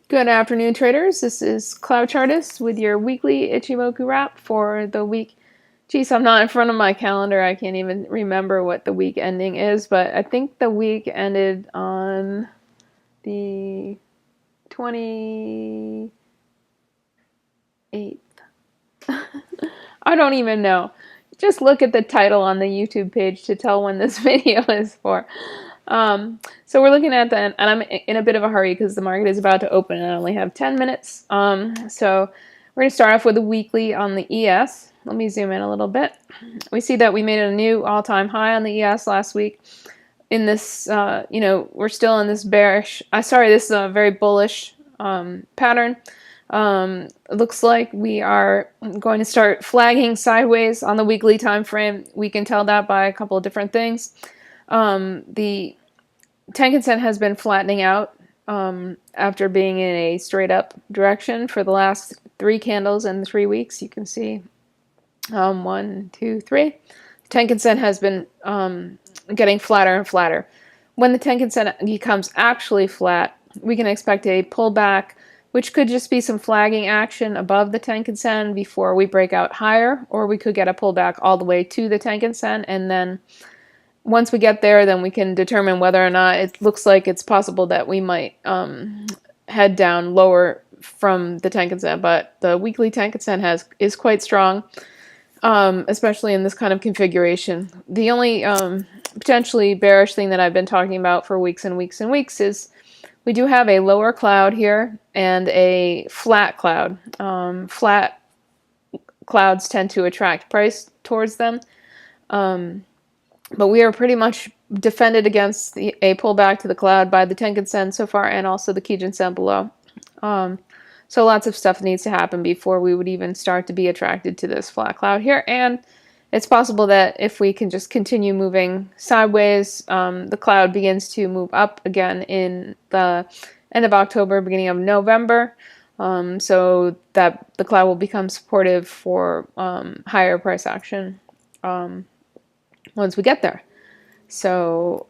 Good afternoon, traders. This is CloudChartist with your weekly Ichimoku wrap for the week. Geez, I'm not in front of my calendar. I can't even remember what the week ending is, but I think the week ended on the 28th. I don't even know. Just look at the title on the YouTube page to tell when this video is for. So we're looking at that, and I'm in a bit of a hurry because the market is about to open and I only have 10 minutes. So we're going to start off with a weekly on the ES. Let me zoom in a little bit. We see that we made a new all-time high on the ES last week. In this, we're still in this bearish, this very bullish pattern. It looks like we are going to start flagging sideways on the weekly time frame. We can tell that by a couple of different things. The Tenkan-sen has been flattening out after being in a straight up direction for the last 3 candles in 3 weeks. You can see 1, 2, 3. Tenkan-sen has been getting flatter and flatter. When the Tenkan-sen becomes actually flat, we can expect a pullback, which could just be some flagging action above the Tenkan-sen before we break out higher, or we could get a pullback all the way to the Tenkan-sen, and then once we get there, then we can determine whether or not it looks like it's possible that we might head down lower from the Tenkan-sen. But the weekly Tenkan-sen is quite strong, especially in this kind of configuration. The only potentially bearish thing that I've been talking about for weeks and weeks and weeks is we do have a lower cloud here and a flat cloud. Flat clouds tend to attract price towards them. But we are pretty much defended against a pullback to the cloud by the Tenkan-sen so far, and also the Kijun-sen below. So lots of stuff needs to happen before we would even start to be attracted to this flat cloud here. And it's possible that if we can just continue moving sideways, the cloud begins to move up again in the end of October, beginning of November, so that the cloud will become supportive for higher price action once we get there. So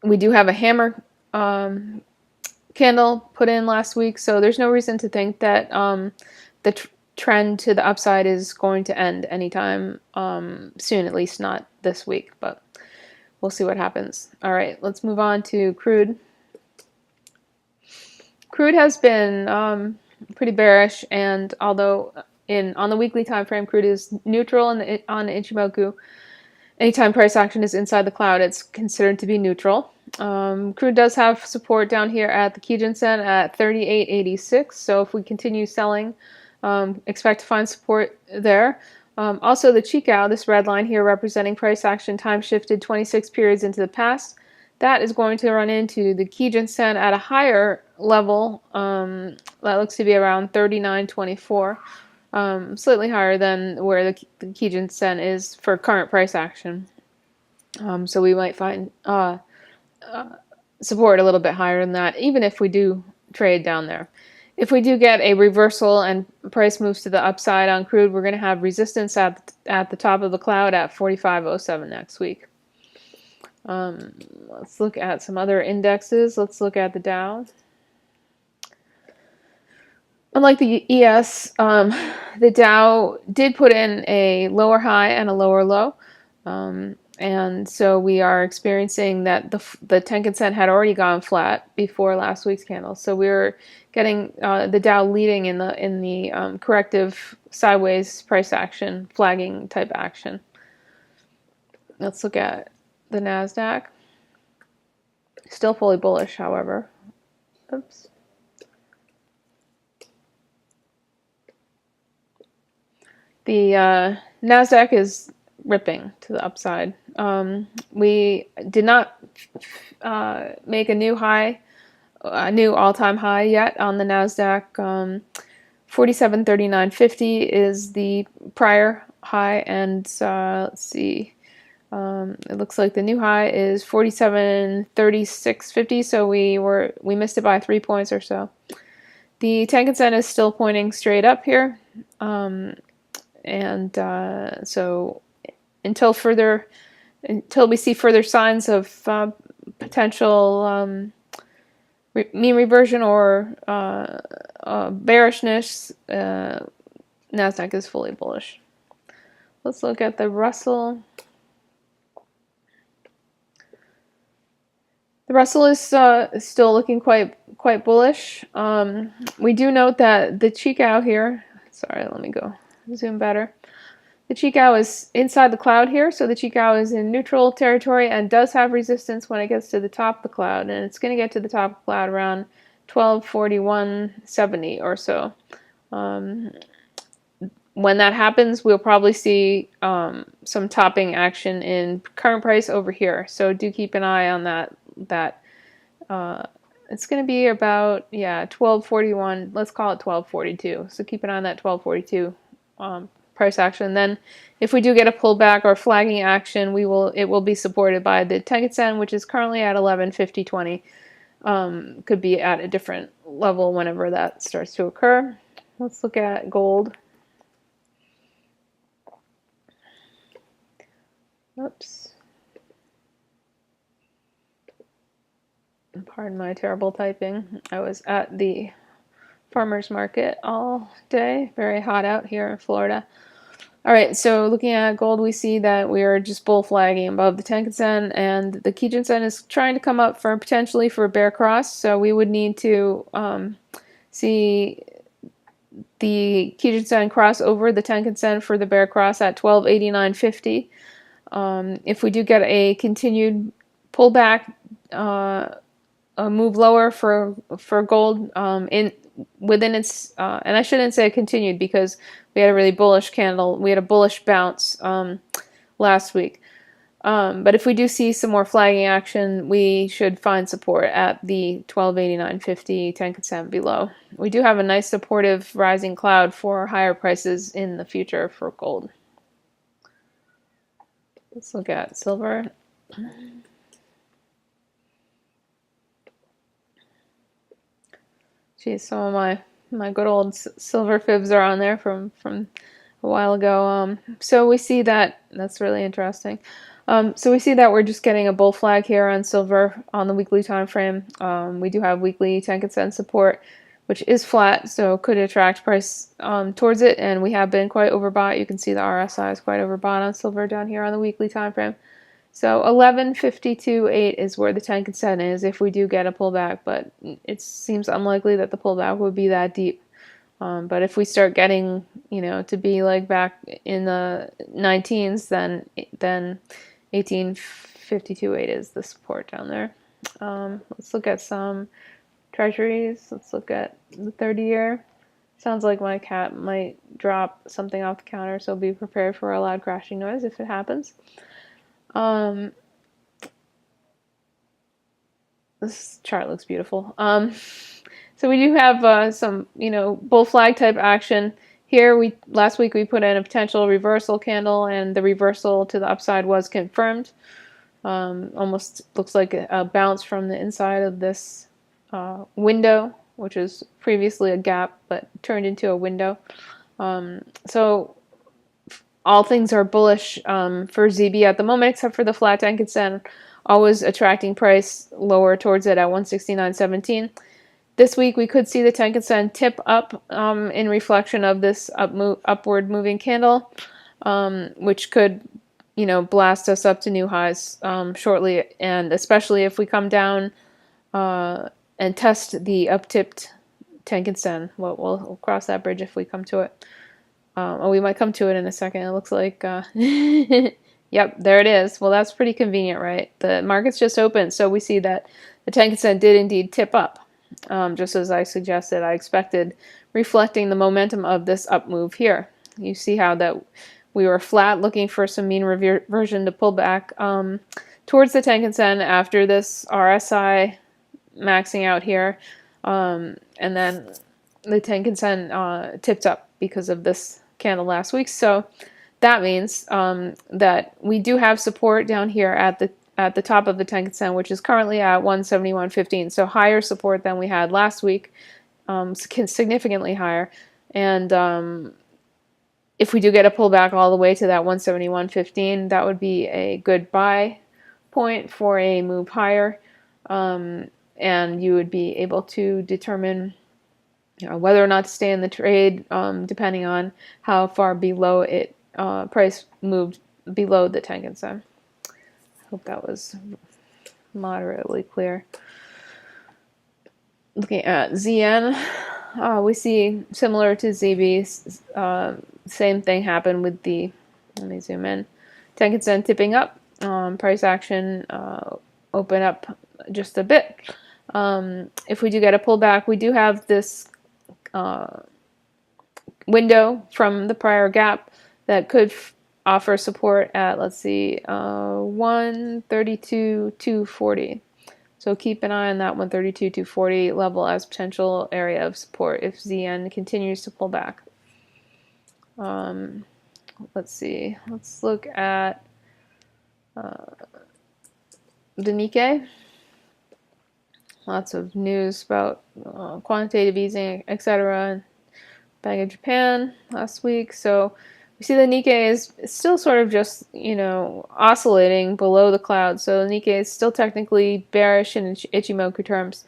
we do have a hammer candle put in last week, so there's no reason to think that the trend to the upside is going to end anytime soon, at least not this week, but we'll see what happens. All right, let's move on to crude. Crude has been pretty bearish, and although on the weekly time frame, crude is neutral on Ichimoku. Anytime price action is inside the cloud, it's considered to be neutral. Crude does have support down here at the Kijun-sen at 38.86. So if we continue selling, expect to find support there. Also, the Chikou, this red line here representing price action time shifted 26 periods into the past, that is going to run into the Kijun-sen at a higher level. That looks to be around 39.24. Slightly higher than where the Kijun-sen is for current price action. So we might find support a little bit higher than that, even if we do trade down there. If we do get a reversal and price moves to the upside on crude, we're going to have resistance at the top of the cloud at 45.07 next week. Let's look at some other indexes. Let's look at the Dow. Unlike the ES, the Dow did put in a lower high and a lower low, and so we are experiencing that the Tenkan-sen had already gone flat before last week's candle. So we're getting the Dow leading in the corrective sideways price action, flagging type action. Let's look at the NASDAQ. Still fully bullish, however. Oops. The NASDAQ is ripping to the upside. We did not make a new high, a new all-time high yet on the NASDAQ. 4739.50 is the prior high, and let's see. It looks like the new high is 4736.50, so we missed it by 3 points or so. The Tenkan-sen is still pointing straight up here. So until we see further signs of potential mean reversion or bearishness, Nasdaq is fully bullish. Let's look at the Russell. The Russell is still looking quite bullish. We do note that the Chikou here, sorry, let me go zoom better. The Chikou is inside the cloud here, so the Chikou is in neutral territory and does have resistance when it gets to the top of the cloud, and it's going to get to the top of the cloud around 1241.70 or so. When that happens, we'll probably see some topping action in current price over here. So do keep an eye on that. It's going to be about 1241. Let's call it 1242. So keep an eye on that 1242 price action. Then, if we do get a pullback or flagging action, it will be supported by the Tenkan-sen, which is currently at 1150.20. Could be at a different level whenever that starts to occur. Let's look at gold. Oops. Pardon my terrible typing. I was at the farmer's market all day. Very hot out here in Florida. All right, so looking at gold, we see that we are just bull flagging above the Tenkan-sen, and the Kijun-sen is trying to come up for potentially for a bear cross. So we would need to see the Kijun-sen cross over the Tenkan-sen for the bear cross at 1289.50. If we do get a continued pullback, a move lower for gold within its, and I shouldn't say continued because we had a really bullish candle. We had a bullish bounce last week. But if we do see some more flagging action, we should find support at the 1289.50 Tenkan-sen below. We do have a nice supportive rising cloud for higher prices in the future for gold. Let's look at silver. Geez, some of my good old silver fibs are on there from a while ago. So we see that, that's really interesting. So we see that we're just getting a bull flag here on silver on the weekly time frame. We do have weekly Tenkan-sen support, which is flat, so could attract price towards it, and we have been quite overbought. You can see the RSI is quite overbought on silver down here on the weekly time frame. So 1152.8 is where the Tenkan-sen is if we do get a pullback, but it seems unlikely that the pullback would be that deep. But if we start getting, to be like back in the 19s, then 1852.8 is the support down there. Let's look at some treasuries. Let's look at the 30-year. Sounds like my cat might drop something off the counter, so be prepared for a loud crashing noise if it happens. This chart looks beautiful. So we do have some, bull flag type action here. Last week we put in a potential reversal candle, and the reversal to the upside was confirmed. Almost looks like a bounce from the inside of this window, which is previously a gap but turned into a window. So all things are bullish for ZB at the moment, except for the flat Tenkan-sen, always attracting price lower towards it at 169.17. This week we could see the Tenkan-sen tip up in reflection of this upward moving candle, which could, blast us up to new highs shortly, and especially if we come down and test the up-tipped Tenkan-sen. We'll cross that bridge if we come to it. We might come to it in a second. It looks like, yep, there it is. Well, that's pretty convenient, right? The market's just open, so we see that the Tenkan-sen did indeed tip up, just as I suggested. I expected, reflecting the momentum of this up move here. You see how that we were flat, looking for some mean reversion to pull back towards the Tenkan-sen after this RSI maxing out here, and then the Tenkan-sen tipped up because of this candle last week. So that means that we do have support down here at the top of the Tenkan-sen, which is currently at 171.15. So higher support than we had last week, significantly higher. And if we do get a pullback all the way to that 171.15, that would be a good buy point for a move higher. and you would be able to determine whether or not to stay in the trade, depending on how far below it price moved below the Tenkan-sen. Hope that was moderately clear. Looking at ZN, we see similar to ZB, same thing happened with the, let me zoom in, Tenkan-sen tipping up, price action open up just a bit. If we do get a pullback, we do have this window from the prior gap that could offer support at, let's see, 132.240. So keep an eye on that 132.240 level as potential area of support if ZN continues to pull back. Let's see. Let's look at the Nikkei. Lots of news about quantitative easing, etc. Bank of Japan last week. So we see the Nikkei is still sort of just, oscillating below the cloud. So the Nikkei is still technically bearish in Ichimoku terms.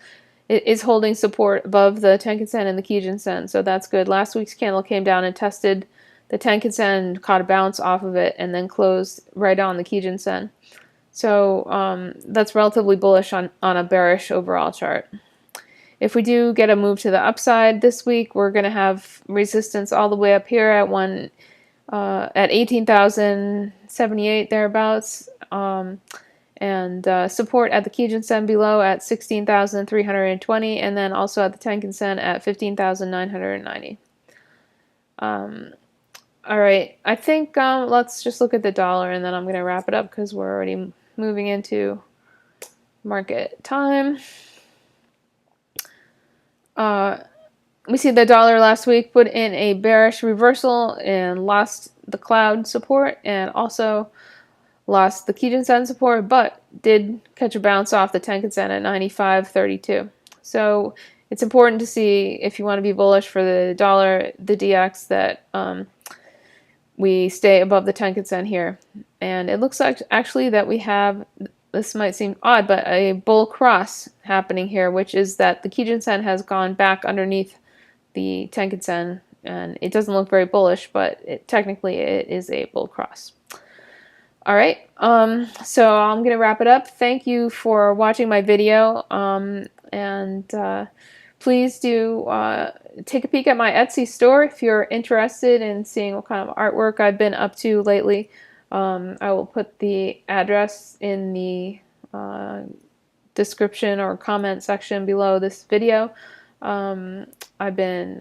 It is holding support above the Tenkan-sen and the Kijun-sen, so that's good. Last week's candle came down and tested the Tenkan-sen, caught a bounce off of it, and then closed right on the Kijun-sen. So that's relatively bullish on a bearish overall chart. If we do get a move to the upside this week, we're going to have resistance all the way up here at 18,078 thereabouts, and support at the Kijun-sen below at 16,320, and then also at the Tenkan-sen at 15,990. All right, I think let's just look at the dollar, and then I'm going to wrap it up because we're already moving into market time. We see the dollar last week put in a bearish reversal and lost the cloud support and also lost the Kijun-sen support, but did catch a bounce off the Tenkan-sen at 95.32. So it's important to see, if you want to be bullish for the dollar, the DX, that we stay above the Tenkan-sen here. And it looks like actually that we have, this might seem odd, but a bull cross happening here, which is that the Kijun-sen has gone back underneath the Tenkan-sen, and it doesn't look very bullish, but technically it is a bull cross. All right, so I'm going to wrap it up. Thank you for watching my video, and please do take a peek at my Etsy store if you're interested in seeing what kind of artwork I've been up to lately. I will put the address in the description or comment section below this video. I've been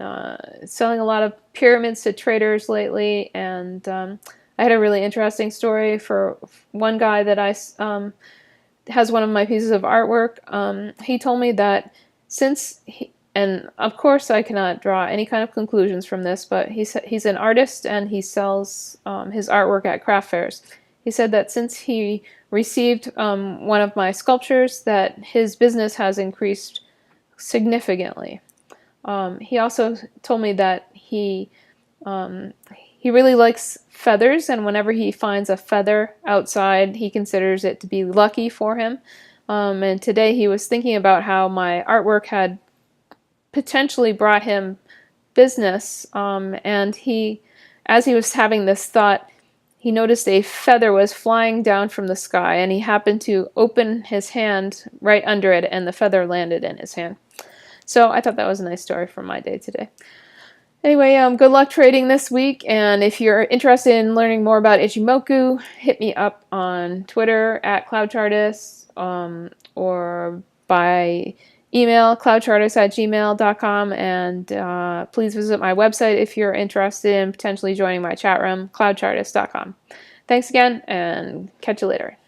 selling a lot of pyramids to traders lately, and I had a really interesting story for one guy that has one of my pieces of artwork. He told me that and of course I cannot draw any kind of conclusions from this, but he's an artist and he sells his artwork at craft fairs. He said that since he received one of my sculptures, that his business has increased significantly. He also told me that he really likes feathers, and whenever he finds a feather outside, he considers it to be lucky for him. And today he was thinking about how my artwork had potentially brought him business, and as he was having this thought, he noticed a feather was flying down from the sky, and he happened to open his hand right under it, and the feather landed in his hand. So I thought that was a nice story from my day today. Anyway, good luck trading this week, and if you're interested in learning more about Ichimoku, hit me up on Twitter at CloudChartist, or by email, cloudchartist@gmail.com, and please visit my website if you're interested in potentially joining my chat room, cloudchartist.com. Thanks again, and catch you later.